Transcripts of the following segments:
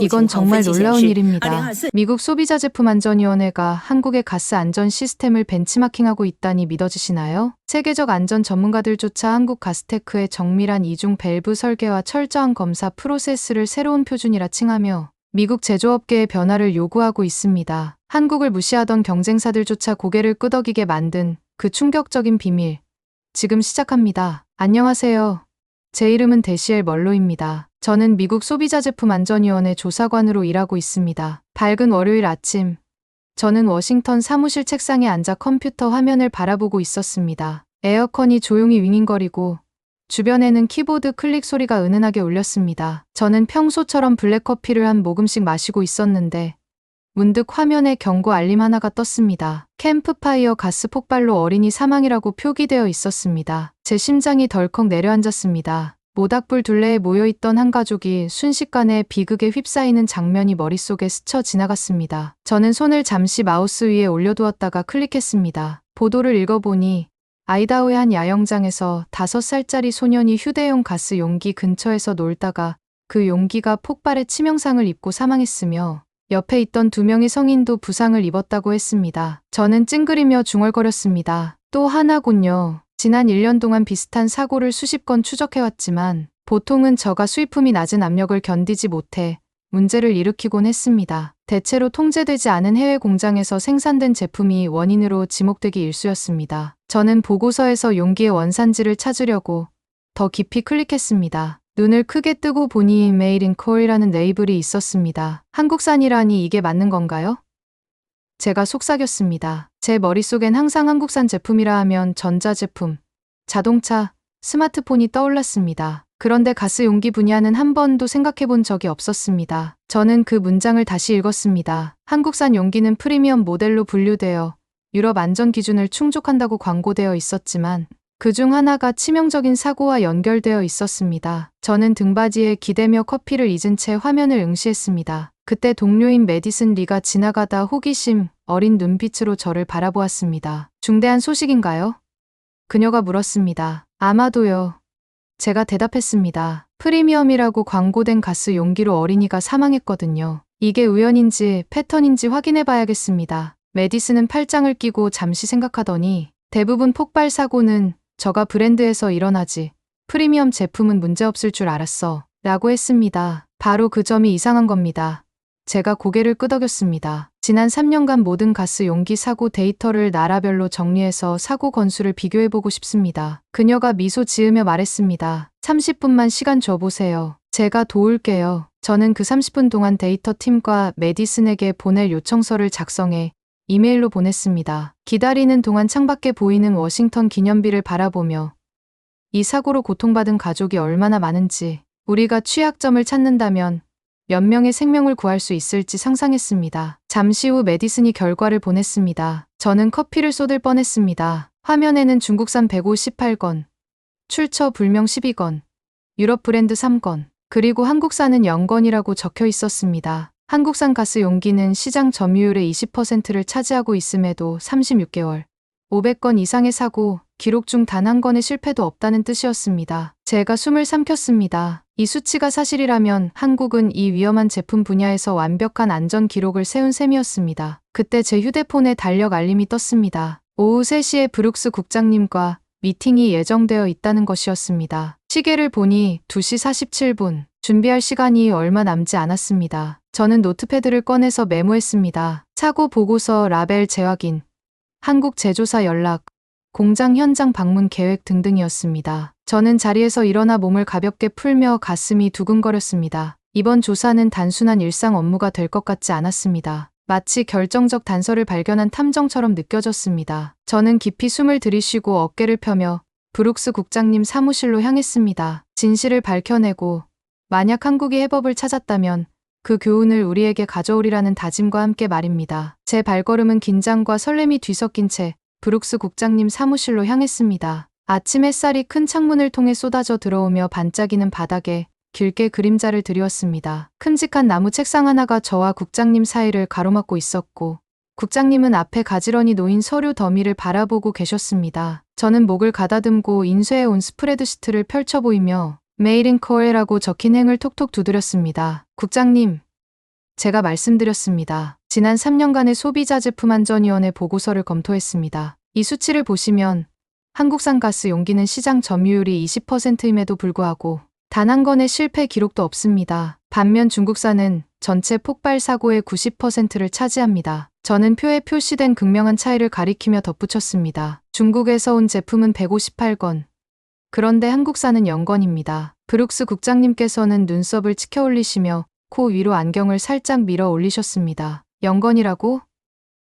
이건 정말 놀라운 일입니다. 미국 소비자제품안전위원회가 한국의 가스 안전 시스템을 벤치마킹하고 있다니 믿어지시나요? 세계적 안전 전문가들조차 한국 가스테크의 정밀한 이중 밸브 설계와 철저한 검사 프로세스를 새로운 표준이라 칭하며 미국 제조업계의 변화를 요구하고 있습니다. 한국을 무시하던 경쟁사들조차 고개를 끄덕이게 만든 그 충격적인 비밀. 지금 시작합니다. 안녕하세요. 제 이름은 데시엘 멀로입니다. 저는 미국 소비자제품안전위원회 조사관으로 일하고 있습니다. 밝은 월요일 아침, 저는 워싱턴 사무실 책상에 앉아 컴퓨터 화면을 바라보고 있었습니다. 에어컨이 조용히 윙윙거리고 주변에는 키보드 클릭 소리가 은은하게 울렸습니다. 저는 평소처럼 블랙커피를 한 모금씩 마시고 있었는데 문득 화면에 경고 알림 하나가 떴습니다. 캠프파이어 가스 폭발로 어린이 사망이라고 표기되어 있었습니다. 제 심장이 덜컥 내려앉았습니다. 모닥불 둘레에 모여있던 한 가족이 순식간에 비극에 휩싸이는 장면이 머릿속에 스쳐 지나갔습니다. 저는 손을 잠시 마우스 위에 올려두었다가 클릭했습니다. 보도를 읽어보니 아이다호의 한 야영장에서 5살짜리 소년이 휴대용 가스 용기 근처에서 놀다가 그 용기가 폭발해 치명상을 입고 사망했으며 옆에 있던 2명의 성인도 부상을 입었다고 했습니다. 저는 찡그리며 중얼거렸습니다. 또 하나군요. 지난 1년 동안 비슷한 사고를 수십 건 추적해왔지만 보통은 저가 수입품이 낮은 압력을 견디지 못해 문제를 일으키곤 했습니다. 대체로 통제되지 않은 해외 공장에서 생산된 제품이 원인으로 지목되기 일쑤였습니다. 저는 보고서에서 용기의 원산지를 찾으려고 더 깊이 클릭했습니다. 눈을 크게 뜨고 보니 Made in Korea라는 레이블이 있었습니다. 한국산이라니 이게 맞는 건가요? 제가 속삭였습니다. 제 머릿속엔 항상 한국산 제품이라 하면 전자제품, 자동차, 스마트폰이 떠올랐습니다. 그런데 가스 용기 분야는 한 번도 생각해 본 적이 없었습니다. 저는 그 문장을 다시 읽었습니다. 한국산 용기는 프리미엄 모델로 분류되어 유럽 안전 기준을 충족한다고 광고되어 있었지만 그중 하나가 치명적인 사고와 연결되어 있었습니다. 저는 등받이에 기대며 커피를 잊은 채 화면을 응시했습니다. 그때 동료인 메디슨 리가 지나가다 호기심 어린 눈빛으로 저를 바라보았습니다. 중대한 소식인가요? 그녀가 물었습니다. 아마도요. 제가 대답했습니다. 프리미엄이라고 광고된 가스 용기로 어린이가 사망했거든요. 이게 우연인지 패턴인지 확인해 봐야겠습니다. 메디슨은 팔짱을 끼고 잠시 생각하더니 대부분 폭발 사고는 저가 브랜드에서 일어나지. 프리미엄 제품은 문제없을 줄 알았어. 라고 했습니다. 바로 그 점이 이상한 겁니다. 제가 고개를 끄덕였습니다. 지난 3년간 모든 가스 용기 사고 데이터를 나라별로 정리해서 사고 건수를 비교해보고 싶습니다. 그녀가 미소 지으며 말했습니다. 30분만 시간 줘보세요. 제가 도울게요. 저는 그 30분 동안 데이터 팀과 메디슨에게 보낼 요청서를 작성해 이메일로 보냈습니다. 기다리는 동안 창밖에 보이는 워싱턴 기념비를 바라보며 이 사고로 고통받은 가족이 얼마나 많은지, 우리가 취약점을 찾는다면 몇 명의 생명을 구할 수 있을지 상상했습니다. 잠시 후 메디슨이 결과를 보냈습니다. 저는 커피를 쏟을 뻔했습니다. 화면에는 중국산 158건, 출처 불명 12건, 유럽 브랜드 3건, 그리고 한국산은 0건이라고 적혀 있었습니다. 한국산 가스 용기는 시장 점유율의 20%를 차지하고 있음에도 36개월, 500건 이상의 사고, 기록 중 단 한 건의 실패도 없다는 뜻이었습니다. 제가 숨을 삼켰습니다. 이 수치가 사실이라면 한국은 이 위험한 제품 분야에서 완벽한 안전 기록을 세운 셈이었습니다. 그때 제 휴대폰에 달력 알림이 떴습니다. 오후 3시에 브룩스 국장님과 미팅이 예정되어 있다는 것이었습니다. 시계를 보니 2시 47분, 준비할 시간이 얼마 남지 않았습니다. 저는 노트패드를 꺼내서 메모했습니다. 사고 보고서, 라벨 재확인, 한국 제조사 연락, 공장 현장 방문 계획 등등이었습니다. 저는 자리에서 일어나 몸을 가볍게 풀며 가슴이 두근거렸습니다. 이번 조사는 단순한 일상 업무가 될 것 같지 않았습니다. 마치 결정적 단서를 발견한 탐정처럼 느껴졌습니다. 저는 깊이 숨을 들이쉬고 어깨를 펴며 브룩스 국장님 사무실로 향했습니다. 진실을 밝혀내고 만약 한국이 해법을 찾았다면 그 교훈을 우리에게 가져오리라는 다짐과 함께 말입니다. 제 발걸음은 긴장과 설렘이 뒤섞인 채 브룩스 국장님 사무실로 향했습니다. 아침 햇살이 큰 창문을 통해 쏟아져 들어오며 반짝이는 바닥에 길게 그림자를 드리웠습니다. 큼직한 나무 책상 하나가 저와 국장님 사이를 가로막고 있었고 국장님은 앞에 가지런히 놓인 서류 더미를 바라보고 계셨습니다. 저는 목을 가다듬고 인쇄해 온 스프레드시트를 펼쳐 보이며 Made in Korea라고 적힌 행을 톡톡 두드렸습니다. 국장님, 제가 말씀드렸습니다. 지난 3년간의 소비자제품안전위원회 보고서를 검토했습니다. 이 수치를 보시면 한국산 가스 용기는 시장 점유율이 20%임에도 불구하고 단 한 건의 실패 기록도 없습니다. 반면 중국산은 전체 폭발 사고의 90%를 차지합니다. 저는 표에 표시된 극명한 차이를 가리키며 덧붙였습니다. 중국에서 온 제품은 158건. 그런데 한국산은 0건입니다. 브룩스 국장님께서는 눈썹을 치켜 올리시며 코 위로 안경을 살짝 밀어 올리셨습니다. 0건이라고?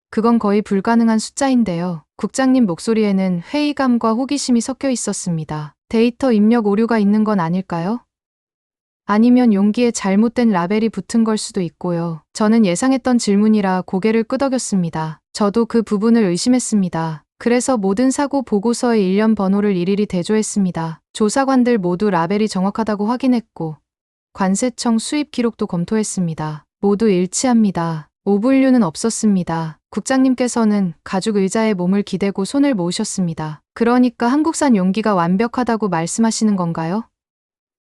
그건 거의 불가능한 숫자인데요. 국장님 목소리에는 회의감과 호기심이 섞여 있었습니다. 데이터 입력 오류가 있는 건 아닐까요? 아니면 용기에 잘못된 라벨이 붙은 걸 수도 있고요. 저는 예상했던 질문이라 고개를 끄덕였습니다. 저도 그 부분을 의심했습니다. 그래서 모든 사고 보고서의 일련 번호를 일일이 대조했습니다. 조사관들 모두 라벨이 정확하다고 확인했고 관세청 수입 기록도 검토했습니다. 모두 일치합니다. 오분류는 없었습니다. 국장님께서는 가죽 의자에 몸을 기대고 손을 모으셨습니다. 그러니까 한국산 용기가 완벽하다고 말씀하시는 건가요?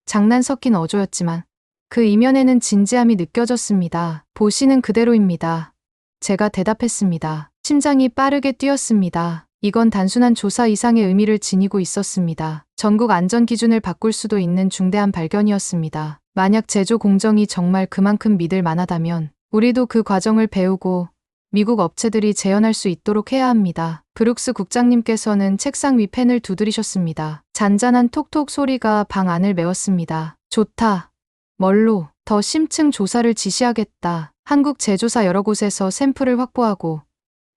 장난 섞인 어조였지만 그 이면에는 진지함이 느껴졌습니다. 보시는 그대로입니다. 제가 대답했습니다. 심장이 빠르게 뛰었습니다. 이건 단순한 조사 이상의 의미를 지니고 있었습니다. 전국 안전 기준을 바꿀 수도 있는 중대한 발견이었습니다. 만약 제조 공정이 정말 그만큼 믿을 만하다면 우리도 그 과정을 배우고 미국 업체들이 재현할 수 있도록 해야 합니다. 브룩스 국장님께서는 책상 위 펜을 두드리셨습니다. 잔잔한 톡톡 소리가 방 안을 메웠습니다. 좋다. 뭘로? 더 심층 조사를 지시하겠다. 한국 제조사 여러 곳에서 샘플을 확보하고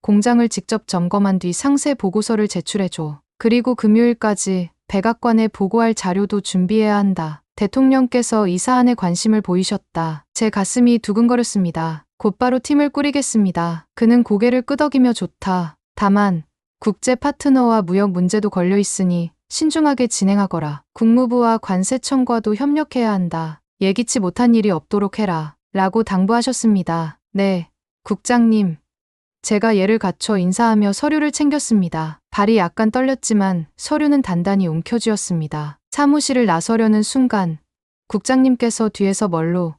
공장을 직접 점검한 뒤 상세 보고서를 제출해줘. 그리고 금요일까지 백악관에 보고할 자료도 준비해야 한다. 대통령께서 이 사안에 관심을 보이셨다. 제 가슴이 두근거렸습니다. 곧바로 팀을 꾸리겠습니다. 그는 고개를 끄덕이며 좋다. 다만 국제 파트너와 무역 문제도 걸려 있으니 신중하게 진행하거라. 국무부와 관세청과도 협력해야 한다. 예기치 못한 일이 없도록 해라. 라고 당부하셨습니다. 네, 국장님. 제가 예를 갖춰 인사하며 서류를 챙겼습니다. 발이 약간 떨렸지만 서류는 단단히 움켜쥐었습니다. 사무실을 나서려는 순간 국장님께서 뒤에서 멀로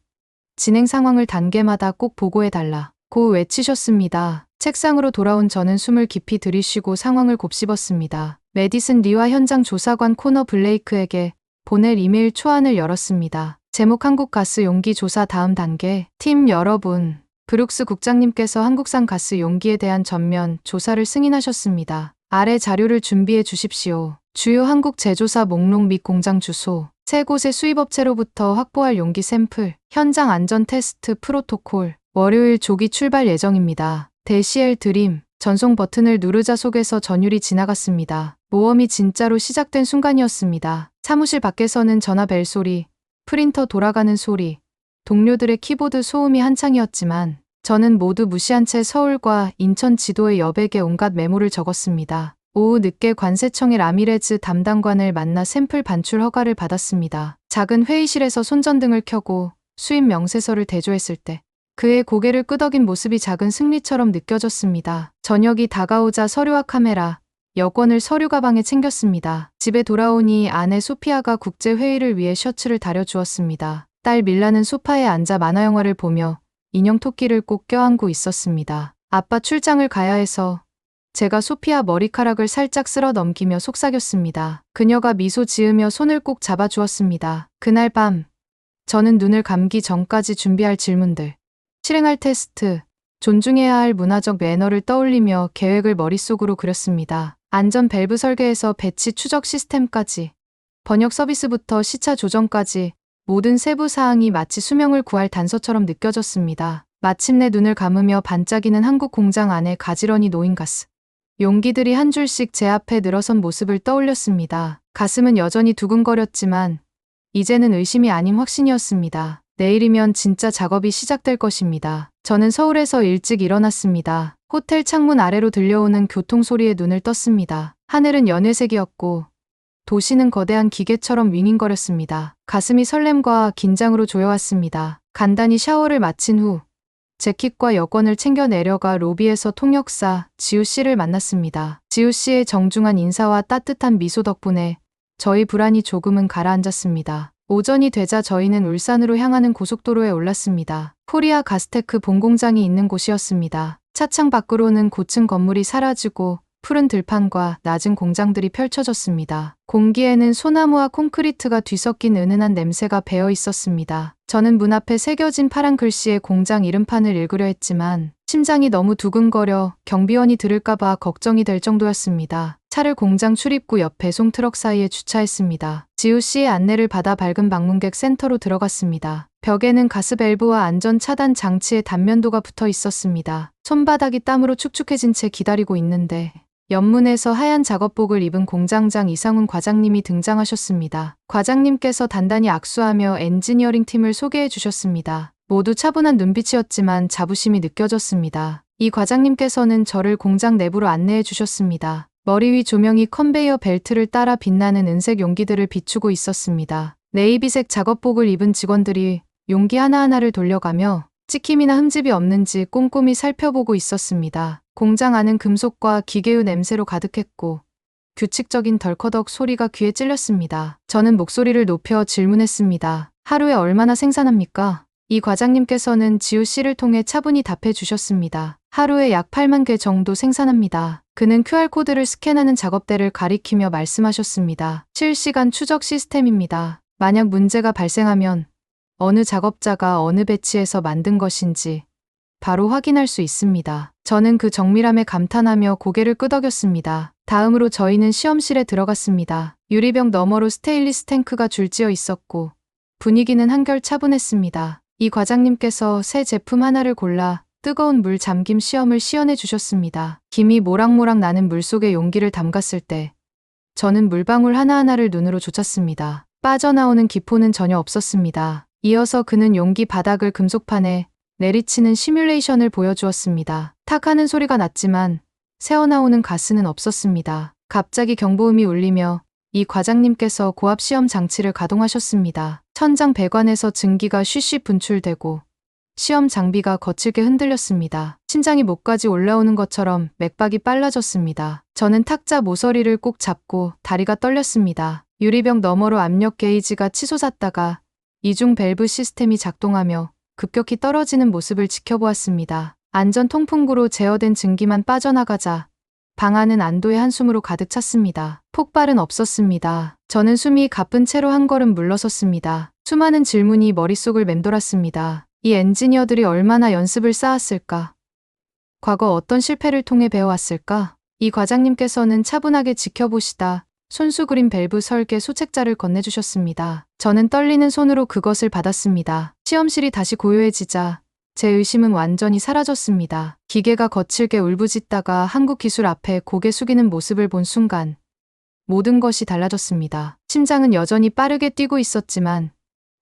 진행 상황을 단계마다 꼭 보고해달라 고 외치셨습니다. 책상으로 돌아온 저는 숨을 깊이 들이쉬고 상황을 곱씹었습니다. 메디슨 리와 현장 조사관 코너 블레이크에게 보낼 이메일 초안을 열었습니다. 제목 한국가스 용기 조사 다음 단계. 팀 여러분, 브룩스 국장님께서 한국산 가스 용기에 대한 전면 조사를 승인하셨습니다. 아래 자료를 준비해 주십시오. 주요 한국 제조사 목록 및 공장 주소, 세 곳의 수입업체로부터 확보할 용기 샘플, 현장 안전 테스트 프로토콜, 월요일 조기 출발 예정입니다. 대시엘 드림, 전송 버튼을 누르자 속에서 전율이 지나갔습니다. 모험이 진짜로 시작된 순간이었습니다. 사무실 밖에서는 전화 벨 소리, 프린터 돌아가는 소리, 동료들의 키보드 소음이 한창이었지만 저는 모두 무시한 채 서울과 인천 지도에 여백에 온갖 메모를 적었습니다. 오후 늦게 관세청의 라미레즈 담당관을 만나 샘플 반출 허가를 받았습니다. 작은 회의실에서 손전등을 켜고 수입 명세서를 대조했을 때 그의 고개를 끄덕인 모습이 작은 승리처럼 느껴졌습니다. 저녁이 다가오자 서류와 카메라, 여권을 서류 가방에 챙겼습니다. 집에 돌아오니 아내 소피아가 국제회의를 위해 셔츠를 다려주었습니다. 딸 밀라는 소파에 앉아 만화영화를 보며 인형 토끼를 꼭 껴안고 있었습니다. 아빠 출장을 가야 해서 제가 소피아 머리카락을 살짝 쓸어 넘기며 속삭였습니다. 그녀가 미소 지으며 손을 꼭 잡아주었습니다. 그날 밤, 저는 눈을 감기 전까지 준비할 질문들, 실행할 테스트, 존중해야 할 문화적 매너를 떠올리며 계획을 머릿속으로 그렸습니다. 안전 밸브 설계에서 배치 추적 시스템까지, 번역 서비스부터 시차 조정까지 모든 세부 사항이 마치 수명을 구할 단서처럼 느껴졌습니다. 마침내 눈을 감으며 반짝이는 한국 공장 안에 가지런히 놓인 가스 용기들이 한 줄씩 제 앞에 늘어선 모습을 떠올렸습니다. 가슴은 여전히 두근거렸지만 이제는 의심이 아닌 확신이었습니다. 내일이면 진짜 작업이 시작될 것입니다. 저는 서울에서 일찍 일어났습니다. 호텔 창문 아래로 들려오는 교통소리에 눈을 떴습니다. 하늘은 연회색이었고 도시는 거대한 기계처럼 윙윙거렸습니다. 가슴이 설렘과 긴장으로 조여왔습니다. 간단히 샤워를 마친 후 재킷과 여권을 챙겨 내려가 로비에서 통역사 지우 씨를 만났습니다. 지우 씨의 정중한 인사와 따뜻한 미소 덕분에 저희 불안이 조금은 가라앉았습니다. 오전이 되자 저희는 울산으로 향하는 고속도로에 올랐습니다. 코리아 가스테크 본공장이 있는 곳이었습니다. 차창 밖으로는 고층 건물이 사라지고 푸른 들판과 낮은 공장들이 펼쳐졌습니다. 공기에는 소나무와 콘크리트가 뒤섞인 은은한 냄새가 배어 있었습니다. 저는 문 앞에 새겨진 파란 글씨의 공장 이름판을 읽으려 했지만 심장이 너무 두근거려 경비원이 들을까봐 걱정이 될 정도였습니다. 차를 공장 출입구 옆 배송 트럭 사이에 주차했습니다. 지우 씨의 안내를 받아 밝은 방문객 센터로 들어갔습니다. 벽에는 가스 밸브와 안전 차단 장치의 단면도가 붙어 있었습니다. 손바닥이 땀으로 축축해진 채 기다리고 있는데 옆문에서 하얀 작업복을 입은 공장장 이상훈 과장님이 등장하셨습니다. 과장님께서 단단히 악수하며 엔지니어링 팀을 소개해 주셨습니다. 모두 차분한 눈빛이었지만 자부심이 느껴졌습니다. 이 과장님께서는 저를 공장 내부로 안내해 주셨습니다. 머리 위 조명이 컨베이어 벨트를 따라 빛나는 은색 용기들을 비추고 있었습니다. 네이비색 작업복을 입은 직원들이 용기 하나하나를 돌려가며 찍힘이나 흠집이 없는지 꼼꼼히 살펴보고 있었습니다. 공장 안은 금속과 기계유 냄새로 가득했고 규칙적인 덜커덕 소리가 귀에 찔렸습니다. 저는 목소리를 높여 질문했습니다. 하루에 얼마나 생산합니까? 이 과장님께서는 지우 씨를 통해 차분히 답해 주셨습니다. 하루에 약 8만 개 정도 생산합니다. 그는 QR코드를 스캔하는 작업대를 가리키며 말씀하셨습니다. 실시간 추적 시스템입니다. 만약 문제가 발생하면 어느 작업자가 어느 배치에서 만든 것인지 바로 확인할 수 있습니다. 저는 그 정밀함에 감탄하며 고개를 끄덕였습니다. 다음으로 저희는 시험실에 들어갔습니다. 유리병 너머로 스테인리스 탱크가 줄지어 있었고 분위기는 한결 차분했습니다. 이 과장님께서 새 제품 하나를 골라 뜨거운 물 잠김 시험을 시연해 주셨습니다. 김이 모락모락 나는 물 속에 용기를 담갔을 때 저는 물방울 하나하나를 눈으로 좇았습니다. 빠져나오는 기포는 전혀 없었습니다. 이어서 그는 용기 바닥을 금속판에 내리치는 시뮬레이션을 보여주었습니다. 탁 하는 소리가 났지만 새어나오는 가스는 없었습니다. 갑자기 경보음이 울리며 이 과장님께서 고압 시험 장치를 가동하셨습니다. 천장 배관에서 증기가 쉬쉬 분출되고 시험 장비가 거칠게 흔들렸습니다. 심장이 목까지 올라오는 것처럼 맥박이 빨라졌습니다. 저는 탁자 모서리를 꼭 잡고 다리가 떨렸습니다. 유리병 너머로 압력 게이지가 치솟았다가 이중 밸브 시스템이 작동하며 급격히 떨어지는 모습을 지켜보았습니다. 안전 통풍구로 제어된 증기만 빠져나가자 방 안은 안도의 한숨으로 가득 찼습니다. 폭발은 없었습니다. 저는 숨이 가쁜 채로 한 걸음 물러섰습니다. 수많은 질문이 머릿속을 맴돌았습니다. 이 엔지니어들이 얼마나 연습을 쌓았을까? 과거 어떤 실패를 통해 배워왔을까? 이 과장님께서는 차분하게 지켜보시다 손수 그린 밸브 설계 소책자를 건네주셨습니다. 저는 떨리는 손으로 그것을 받았습니다. 시험실이 다시 고요해지자 제 의심은 완전히 사라졌습니다. 기계가 거칠게 울부짖다가 한국 기술 앞에 고개 숙이는 모습을 본 순간 모든 것이 달라졌습니다. 심장은 여전히 빠르게 뛰고 있었지만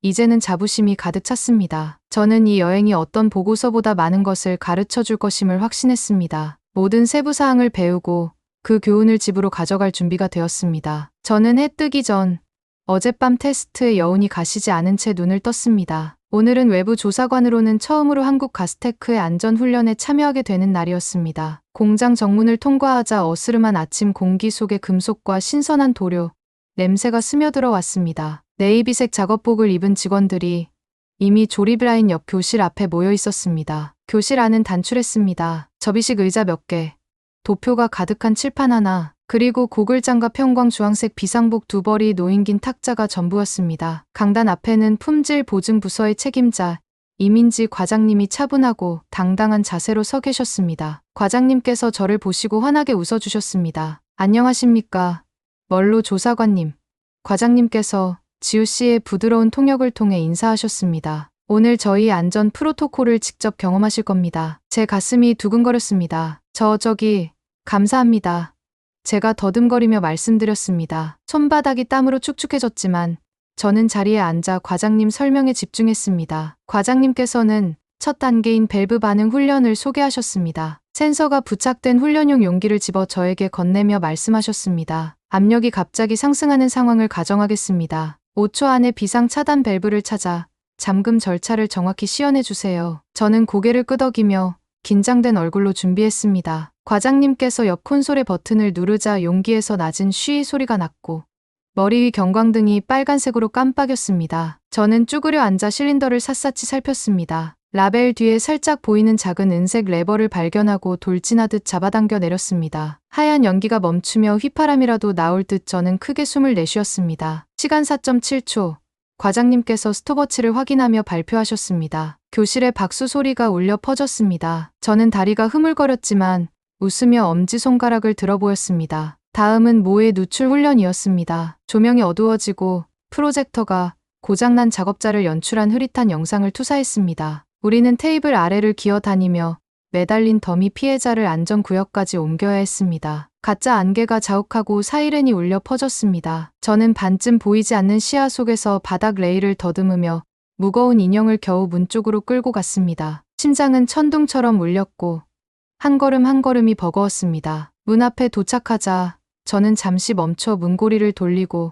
이제는 자부심이 가득 찼습니다. 저는 이 여행이 어떤 보고서보다 많은 것을 가르쳐 줄 것임을 확신했습니다. 모든 세부 사항을 배우고 그 교훈을 집으로 가져갈 준비가 되었습니다. 저는 해 뜨기 전 어젯밤 테스트의 여운이 가시지 않은 채 눈을 떴습니다. 오늘은 외부 조사관으로는 처음으로 한국 가스테크의 안전훈련에 참여하게 되는 날이었습니다. 공장 정문을 통과하자 어스름한 아침 공기 속에 금속과 신선한 도료, 냄새가 스며들어 왔습니다. 네이비색 작업복을 입은 직원들이 이미 조립 라인 옆 교실 앞에 모여 있었습니다. 교실 안은 단출했습니다. 접이식 의자 몇 개, 도표가 가득한 칠판 하나, 그리고 고글장갑 형광 주황색 비상복 2벌이 놓인 긴 탁자가 전부였습니다. 강단 앞에는 품질 보증 부서의 책임자 이민지 과장님이 차분하고 당당한 자세로 서 계셨습니다. 과장님께서 저를 보시고 환하게 웃어주셨습니다. 안녕하십니까? 멀로 조사관님. 과장님께서 지우 씨의 부드러운 통역을 통해 인사하셨습니다. 오늘 저희 안전 프로토콜을 직접 경험하실 겁니다. 제 가슴이 두근거렸습니다. 저기, 감사합니다. 제가 더듬거리며 말씀드렸습니다. 손바닥이 땀으로 축축해졌지만 저는 자리에 앉아 과장님 설명에 집중했습니다. 과장님께서는 첫 단계인 밸브 반응 훈련을 소개하셨습니다. 센서가 부착된 훈련용 용기를 집어 저에게 건네며 말씀하셨습니다. 압력이 갑자기 상승하는 상황을 가정하겠습니다. 5초 안에 비상 차단 밸브를 찾아 잠금 절차를 정확히 시연해 주세요. 저는 고개를 끄덕이며 긴장된 얼굴로 준비했습니다. 과장님께서 옆 콘솔의 버튼을 누르자 용기에서 낮은 쉬 소리가 났고 머리 위 경광등이 빨간색으로 깜빡였습니다. 저는 쭈그려 앉아 실린더를 샅샅이 살폈습니다. 라벨 뒤에 살짝 보이는 작은 은색 레버를 발견하고 돌진하듯 잡아당겨 내렸습니다. 하얀 연기가 멈추며 휘파람이라도 나올 듯 저는 크게 숨을 내쉬었습니다. 시간 4.7초. 과장님께서 스톱워치를 확인하며 발표하셨습니다. 교실에 박수 소리가 울려 퍼졌습니다. 저는 다리가 흐물거렸지만 웃으며 엄지손가락을 들어 보였습니다. 다음은 모의 누출 훈련이었습니다. 조명이 어두워지고 프로젝터가 고장난 작업자를 연출한 흐릿한 영상을 투사했습니다. 우리는 테이블 아래를 기어다니며 매달린 더미 피해자를 안전구역까지 옮겨야 했습니다. 가짜 안개가 자욱하고 사이렌이 울려 퍼졌습니다. 저는 반쯤 보이지 않는 시야 속에서 바닥 레일을 더듬으며 무거운 인형을 겨우 문 쪽으로 끌고 갔습니다. 심장은 천둥처럼 울렸고 한 걸음 한 걸음이 버거웠습니다. 문 앞에 도착하자 저는 잠시 멈춰 문고리를 돌리고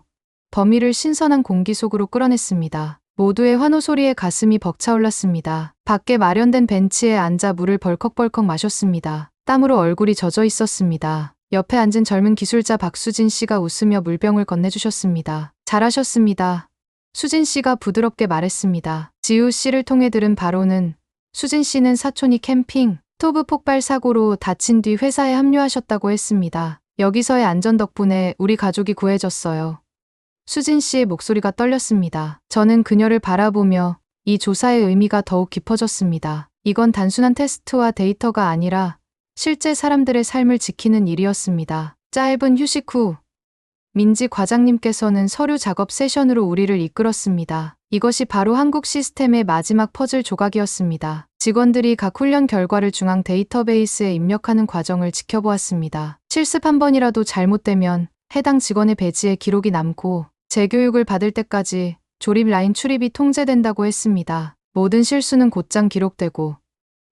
더미를 신선한 공기 속으로 끌어냈습니다. 모두의 환호 소리에 가슴이 벅차올랐습니다. 밖에 마련된 벤치에 앉아 물을 벌컥벌컥 마셨습니다. 땀으로 얼굴이 젖어 있었습니다. 옆에 앉은 젊은 기술자 박수진 씨가 웃으며 물병을 건네주셨습니다. 잘하셨습니다. 수진 씨가 부드럽게 말했습니다. 지우 씨를 통해 들은 바로는 수진 씨는 사촌이 캠핑 스토브 폭발 사고로 다친 뒤 회사에 합류하셨다고 했습니다. 여기서의 안전 덕분에 우리 가족이 구해졌어요. 수진 씨의 목소리가 떨렸습니다. 저는 그녀를 바라보며 이 조사의 의미가 더욱 깊어졌습니다. 이건 단순한 테스트와 데이터가 아니라 실제 사람들의 삶을 지키는 일이었습니다. 짧은 휴식 후 민지 과장님께서는 서류 작업 세션으로 우리를 이끌었습니다. 이것이 바로 한국 시스템의 마지막 퍼즐 조각이었습니다. 직원들이 각 훈련 결과를 중앙 데이터베이스에 입력하는 과정을 지켜보았습니다. 실습 한 번이라도 잘못되면 해당 직원의 배지에 기록이 남고 재교육을 받을 때까지 조립 라인 출입이 통제된다고 했습니다. 모든 실수는 곧장 기록되고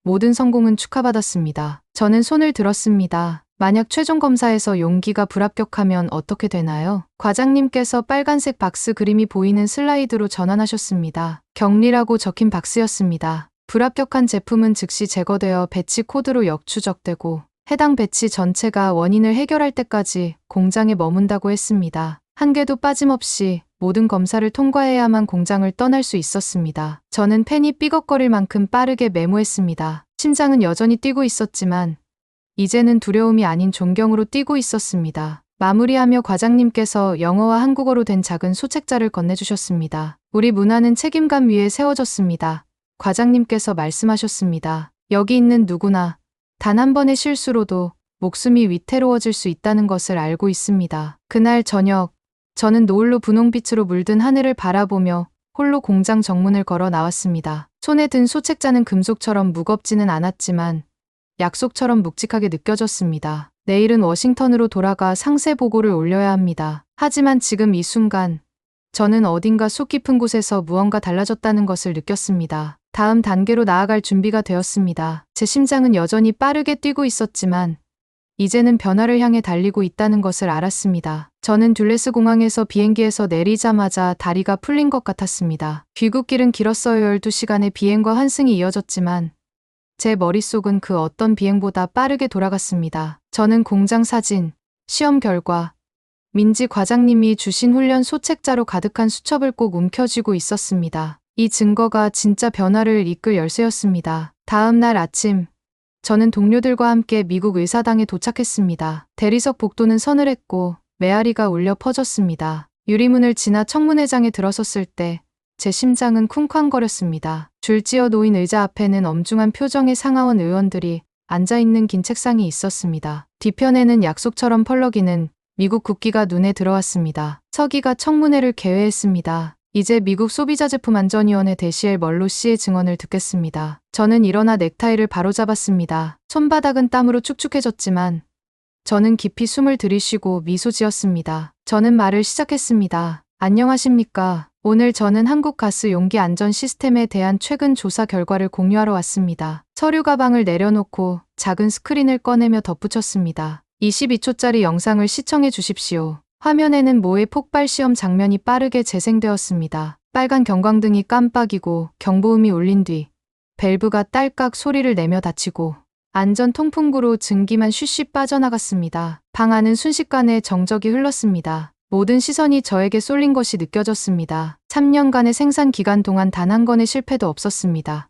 모든 성공은 축하받았습니다. 저는 손을 들었습니다. 만약 최종 검사에서 용기가 불합격하면 어떻게 되나요? 과장님께서 빨간색 박스 그림이 보이는 슬라이드로 전환하셨습니다. 격리라고 적힌 박스였습니다. 불합격한 제품은 즉시 제거되어 배치 코드로 역추적되고 해당 배치 전체가 원인을 해결할 때까지 공장에 머문다고 했습니다. 한 개도 빠짐없이 모든 검사를 통과해야만 공장을 떠날 수 있었습니다. 저는 펜이 삐걱거릴 만큼 빠르게 메모했습니다. 심장은 여전히 뛰고 있었지만 이제는 두려움이 아닌 존경으로 뛰고 있었습니다. 마무리하며 과장님께서 영어와 한국어로 된 작은 소책자를 건네주셨습니다. 우리 문화는 책임감 위에 세워졌습니다. 과장님께서 말씀하셨습니다. 여기 있는 누구나 단 한 번의 실수로도 목숨이 위태로워질 수 있다는 것을 알고 있습니다. 그날 저녁, 저는 노을로 분홍빛으로 물든 하늘을 바라보며 홀로 공장 정문을 걸어 나왔습니다. 손에 든 소책자는 금속처럼 무겁지는 않았지만 약속처럼 묵직하게 느껴졌습니다. 내일은 워싱턴으로 돌아가 상세 보고를 올려야 합니다. 하지만 지금 이 순간, 저는 어딘가 속 깊은 곳에서 무언가 달라졌다는 것을 느꼈습니다. 다음 단계로 나아갈 준비가 되었습니다. 제 심장은 여전히 빠르게 뛰고 있었지만 이제는 변화를 향해 달리고 있다는 것을 알았습니다. 저는 듈레스 공항에서 비행기에서 내리자마자 다리가 풀린 것 같았습니다. 귀국길은 길었어요. 12시간의 비행과 환승이 이어졌지만 제 머릿속은 그 어떤 비행보다 빠르게 돌아갔습니다. 저는 공장 사진, 시험 결과, 민지 과장님이 주신 훈련 소책자로 가득한 수첩을 꼭 움켜쥐고 있었습니다. 이 증거가 진짜 변화를 이끌 열쇠였습니다. 다음 날 아침, 저는 동료들과 함께 미국 의사당에 도착했습니다. 대리석 복도는 서늘했고 메아리가 울려 퍼졌습니다. 유리문을 지나 청문회장에 들어섰을 때 제 심장은 쿵쾅거렸습니다. 줄지어 놓인 의자 앞에는 엄중한 표정의 상하원 의원들이 앉아있는 긴 책상이 있었습니다. 뒤편에는 약속처럼 펄럭이는 미국 국기가 눈에 들어왔습니다. 서기가 청문회를 개회했습니다. 이제 미국 소비자제품안전위원회 데시엘 멀로 씨의 증언을 듣겠습니다. 저는 일어나 넥타이를 바로잡았습니다. 손바닥은 땀으로 축축해졌지만 저는 깊이 숨을 들이쉬고 미소 지었습니다. 저는 말을 시작했습니다. 안녕하십니까. 오늘 저는 한국가스 용기 안전 시스템에 대한 최근 조사 결과를 공유하러 왔습니다. 서류 가방을 내려놓고 작은 스크린을 꺼내며 덧붙였습니다. 22초짜리 영상을 시청해 주십시오. 화면에는 모의 폭발 시험 장면이 빠르게 재생되었습니다. 빨간 경광등이 깜빡이고 경보음이 울린 뒤 밸브가 딸깍 소리를 내며 닫히고 안전 통풍구로 증기만 쉬쉬 빠져나갔습니다. 방 안은 순식간에 정적이 흘렀습니다. 모든 시선이 저에게 쏠린 것이 느껴졌습니다. 3년간의 생산 기간 동안 단 한 건의 실패도 없었습니다.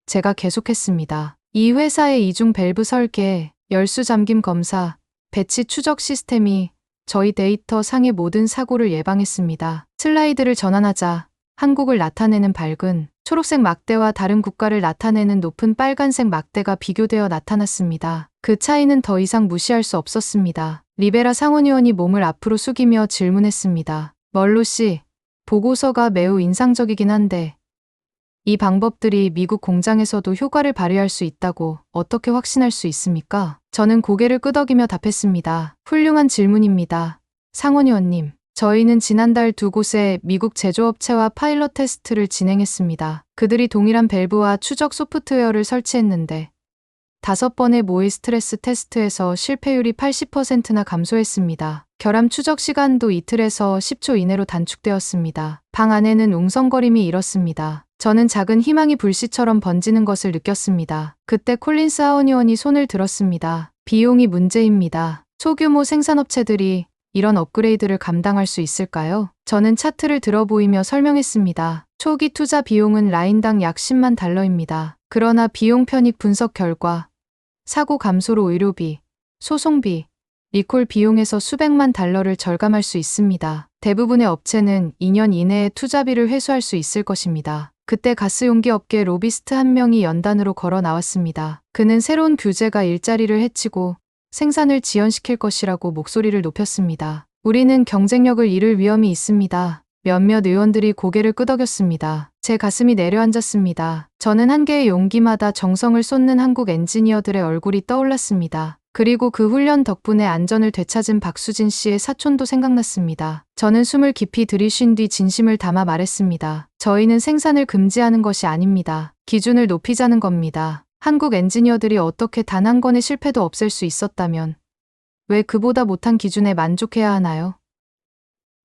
제가 계속했습니다. 이 회사의 이중 밸브 설계, 열수 잠김 검사, 배치 추적 시스템이 저희 데이터 상의 모든 사고를 예방했습니다. 슬라이드를 전환하자 한국을 나타내는 밝은 초록색 막대와 다른 국가를 나타내는 높은 빨간색 막대가 비교되어 나타났습니다. 그 차이는 더 이상 무시할 수 없었습니다. 리베라 상원의원이 몸을 앞으로 숙이며 질문했습니다. 멀로 씨, 보고서가 매우 인상적이긴 한데 이 방법들이 미국 공장에서도 효과를 발휘할 수 있다고 어떻게 확신할 수 있습니까? 저는 고개를 끄덕이며 답했습니다. 훌륭한 질문입니다. 상원의원님, 저희는 지난달 두 곳의 미국 제조업체와 파일럿 테스트를 진행했습니다. 그들이 동일한 밸브와 추적 소프트웨어를 설치했는데 5번의 모의 스트레스 테스트에서 실패율이 80%나 감소했습니다. 결함 추적 시간도 이틀에서 10초 이내로 단축되었습니다. 방 안에는 웅성거림이 일었습니다. 저는 작은 희망이 불씨처럼 번지는 것을 느꼈습니다. 그때 콜린스 하원의원이 손을 들었습니다. 비용이 문제입니다. 소규모 생산업체들이 이런 업그레이드를 감당할 수 있을까요? 저는 차트를 들어 보이며 설명했습니다. 초기 투자 비용은 라인당 약 10만 달러입니다. 그러나 비용 편익 분석 결과 사고 감소로 의료비, 소송비, 리콜 비용에서 수백만 달러를 절감할 수 있습니다. 대부분의 업체는 2년 이내에 투자비를 회수할 수 있을 것입니다. 그때 가스용기 업계 로비스트 한 명이 연단으로 걸어 나왔습니다. 그는 새로운 규제가 일자리를 해치고 생산을 지연시킬 것이라고 목소리를 높였습니다. 우리는 경쟁력을 잃을 위험이 있습니다. 몇몇 의원들이 고개를 끄덕였습니다. 제 가슴이 내려앉았습니다. 저는 한 개의 용기마다 정성을 쏟는 한국 엔지니어들의 얼굴이 떠올랐습니다. 그리고 그 훈련 덕분에 안전을 되찾은 박수진 씨의 사촌도 생각났습니다. 저는 숨을 깊이 들이쉰 뒤 진심을 담아 말했습니다. 저희는 생산을 금지하는 것이 아닙니다. 기준을 높이자는 겁니다. 한국 엔지니어들이 어떻게 단 한 건의 실패도 없앨 수 있었다면 왜 그보다 못한 기준에 만족해야 하나요?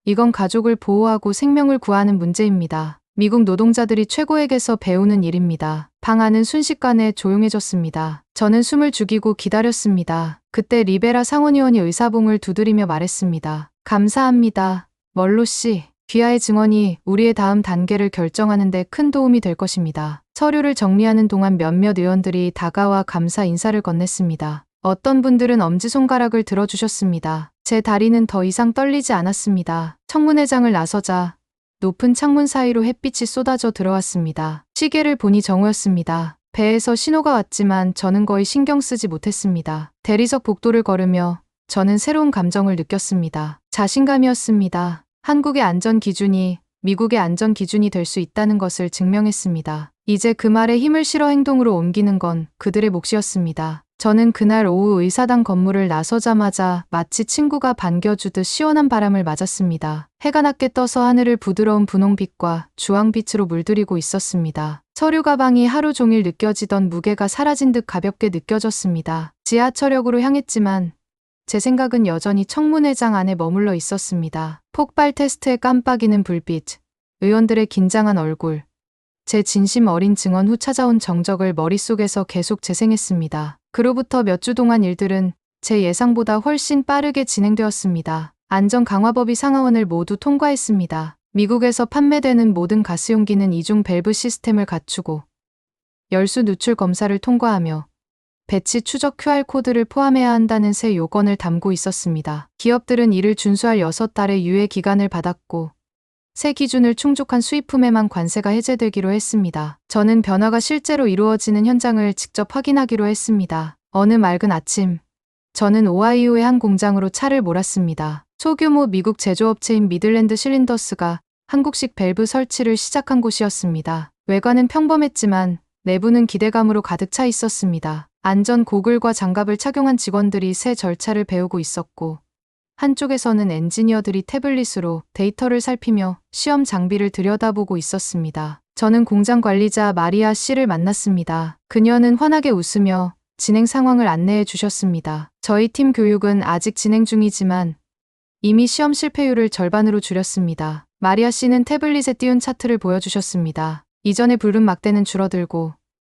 이건 가족을 보호하고 생명을 구하는 문제입니다. 미국 노동자들이 최고에게서 배우는 일입니다. 방 안은 순식간에 조용해졌습니다. 저는 숨을 죽이고 기다렸습니다. 그때 리베라 상원의원이 의사봉을 두드리며 말했습니다. 감사합니다. 멀로 씨, 귀하의 증언이 우리의 다음 단계를 결정하는 데 큰 도움이 될 것입니다. 서류를 정리하는 동안 몇몇 의원들이 다가와 감사 인사를 건넸습니다. 어떤 분들은 엄지손가락을 들어주셨습니다. 제 다리는 더 이상 떨리지 않았습니다. 청문회장을 나서자 높은 창문 사이로 햇빛이 쏟아져 들어왔습니다. 시계를 보니 정오였습니다. 배에서 신호가 왔지만 저는 거의 신경 쓰지 못했습니다. 대리석 복도를 걸으며 저는 새로운 감정을 느꼈습니다. 자신감이었습니다. 한국의 안전 기준이 미국의 안전 기준이 될 수 있다는 것을 증명했습니다. 이제 그 말에 힘을 실어 행동으로 옮기는 건 그들의 몫이었습니다. 저는 그날 오후 의사당 건물을 나서자마자 마치 친구가 반겨주듯 시원한 바람을 맞았습니다. 해가 낮게 떠서 하늘을 부드러운 분홍빛과 주황빛으로 물들이고 있었습니다. 서류 가방이 하루 종일 느껴지던 무게가 사라진 듯 가볍게 느껴졌습니다. 지하철역으로 향했지만 제 생각은 여전히 청문회장 안에 머물러 있었습니다. 폭발 테스트에 깜빡이는 불빛, 의원들의 긴장한 얼굴, 제 진심 어린 증언 후 찾아온 정적을 머릿속에서 계속 재생했습니다. 그로부터 몇 주 동안 일들은 제 예상보다 훨씬 빠르게 진행되었습니다. 안전 강화법이 상하원을 모두 통과했습니다. 미국에서 판매되는 모든 가스용기는 이중 밸브 시스템을 갖추고 열수 누출 검사를 통과하며 배치 추적 QR코드를 포함해야 한다는 새 요건을 담고 있었습니다. 기업들은 이를 준수할 6달의 유예 기간을 받았고 새 기준을 충족한 수입품에만 관세가 해제되기로 했습니다. 저는 변화가 실제로 이루어지는 현장을 직접 확인하기로 했습니다. 어느 맑은 아침, 저는 오하이오의 한 공장으로 차를 몰았습니다. 소규모 미국 제조업체인 미들랜드 실린더스가 한국식 밸브 설치를 시작한 곳이었습니다. 외관은 평범했지만 내부는 기대감으로 가득 차 있었습니다. 안전 고글과 장갑을 착용한 직원들이 새 절차를 배우고 있었고 한쪽에서는 엔지니어들이 태블릿으로 데이터를 살피며 시험 장비를 들여다보고 있었습니다. 저는 공장 관리자 마리아 씨를 만났습니다. 그녀는 환하게 웃으며 진행 상황을 안내해 주셨습니다. 저희 팀 교육은 아직 진행 중이지만 이미 시험 실패율을 절반으로 줄였습니다. 마리아 씨는 태블릿에 띄운 차트를 보여주셨습니다. 이전의 붉은 막대는 줄어들고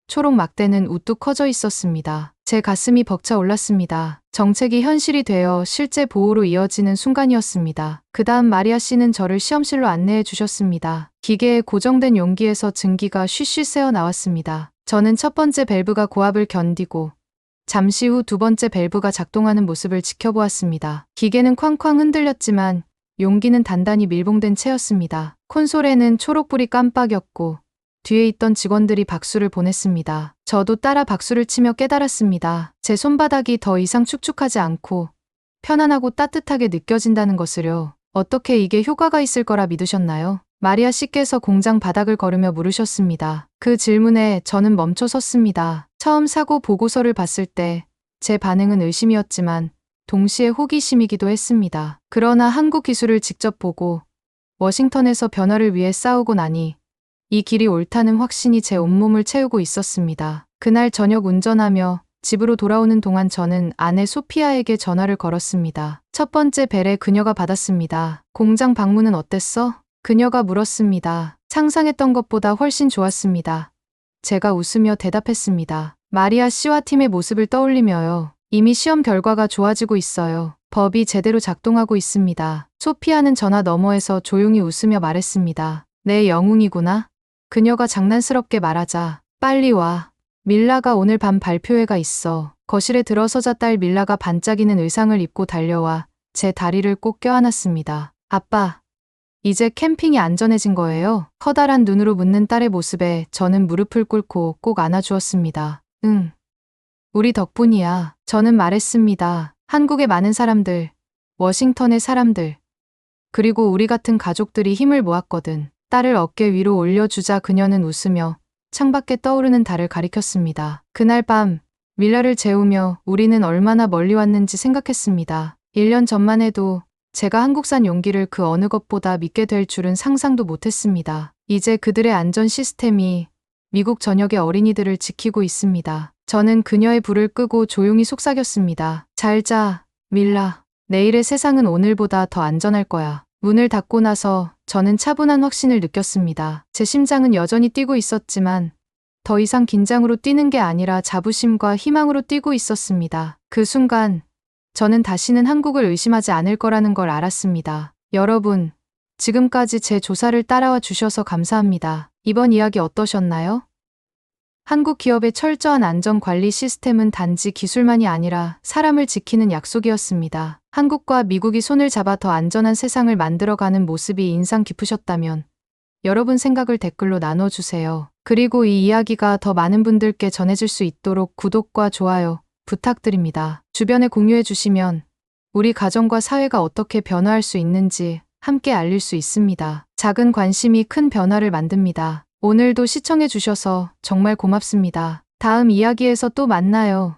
초록 막대는 우뚝 커져 있었습니다. 제 가슴이 벅차 올랐습니다. 정책이 현실이 되어 실제 보호로 이어지는 순간이었습니다. 그 다음 마리아 씨는 저를 시험실로 안내해 주셨습니다. 기계에 고정된 용기에서 증기가 쉬쉬 새어 나왔습니다. 저는 첫 번째 밸브가 고압을 견디고 잠시 후 두 번째 밸브가 작동하는 모습을 지켜보았습니다. 기계는 쾅쾅 흔들렸지만 용기는 단단히 밀봉된 채였습니다. 콘솔에는 초록불이 깜빡였고 뒤에 있던 직원들이 박수를 보냈습니다. 저도 따라 박수를 치며 깨달았습니다. 제 손바닥이 더 이상 축축하지 않고 편안하고 따뜻하게 느껴진다는 것을요. 어떻게 이게 효과가 있을 거라 믿으셨나요? 마리아 씨께서 공장 바닥을 걸으며 물으셨습니다. 그 질문에 저는 멈춰 섰습니다. 처음 사고 보고서를 봤을 때 제 반응은 의심이었지만 동시에 호기심이기도 했습니다. 그러나 한국 기술을 직접 보고 워싱턴에서 변화를 위해 싸우고 나니 이 길이 옳다는 확신이 제 온몸을 채우고 있었습니다. 그날 저녁 운전하며 집으로 돌아오는 동안 저는 아내 소피아에게 전화를 걸었습니다. 첫 번째 벨에 그녀가 받았습니다. 공장 방문은 어땠어? 그녀가 물었습니다. 상상했던 것보다 훨씬 좋았습니다. 제가 웃으며 대답했습니다. 마리아 씨와 팀의 모습을 떠올리며요. 이미 시험 결과가 좋아지고 있어요. 법이 제대로 작동하고 있습니다. 소피아는 전화 너머에서 조용히 웃으며 말했습니다. 내 영웅이구나. 그녀가 장난스럽게 말하자 빨리 와. 밀라가 오늘 밤 발표회가 있어. 거실에 들어서자 딸 밀라가 반짝이는 의상을 입고 달려와 제 다리를 꼭 껴안았습니다. 아빠, 이제 캠핑이 안전해진 거예요? 커다란 눈으로 묻는 딸의 모습에 저는 무릎을 꿇고 꼭 안아주었습니다. 응. 우리 덕분이야. 저는 말했습니다. 한국의 많은 사람들, 워싱턴의 사람들, 그리고 우리 같은 가족들이 힘을 모았거든. 딸을 어깨 위로 올려주자 그녀는 웃으며 창밖에 떠오르는 달을 가리켰습니다. 그날 밤 밀라를 재우며 우리는 얼마나 멀리 왔는지 생각했습니다. 1년 전만 해도 제가 한국산 용기를 그 어느 것보다 믿게 될 줄은 상상도 못했습니다. 이제 그들의 안전 시스템이 미국 전역의 어린이들을 지키고 있습니다. 저는 그녀의 불을 끄고 조용히 속삭였습니다. 잘 자, 밀라. 내일의 세상은 오늘보다 더 안전할 거야. 문을 닫고 나서 저는 차분한 확신을 느꼈습니다. 제 심장은 여전히 뛰고 있었지만 더 이상 긴장으로 뛰는 게 아니라 자부심과 희망으로 뛰고 있었습니다. 그 순간 저는 다시는 한국을 의심하지 않을 거라는 걸 알았습니다. 여러분, 지금까지 제 조사를 따라와 주셔서 감사합니다. 이번 이야기 어떠셨나요? 한국 기업의 철저한 안전관리 시스템은 단지 기술만이 아니라 사람을 지키는 약속이었습니다. 한국과 미국이 손을 잡아 더 안전한 세상을 만들어가는 모습이 인상 깊으셨다면 여러분 생각을 댓글로 나눠주세요. 그리고 이 이야기가 더 많은 분들께 전해질 수 있도록 구독과 좋아요 부탁드립니다. 주변에 공유해 주시면 우리 가정과 사회가 어떻게 변화할 수 있는지 함께 알릴 수 있습니다. 작은 관심이 큰 변화를 만듭니다. 오늘도 시청해 주셔서 정말 고맙습니다. 다음 이야기에서 또 만나요.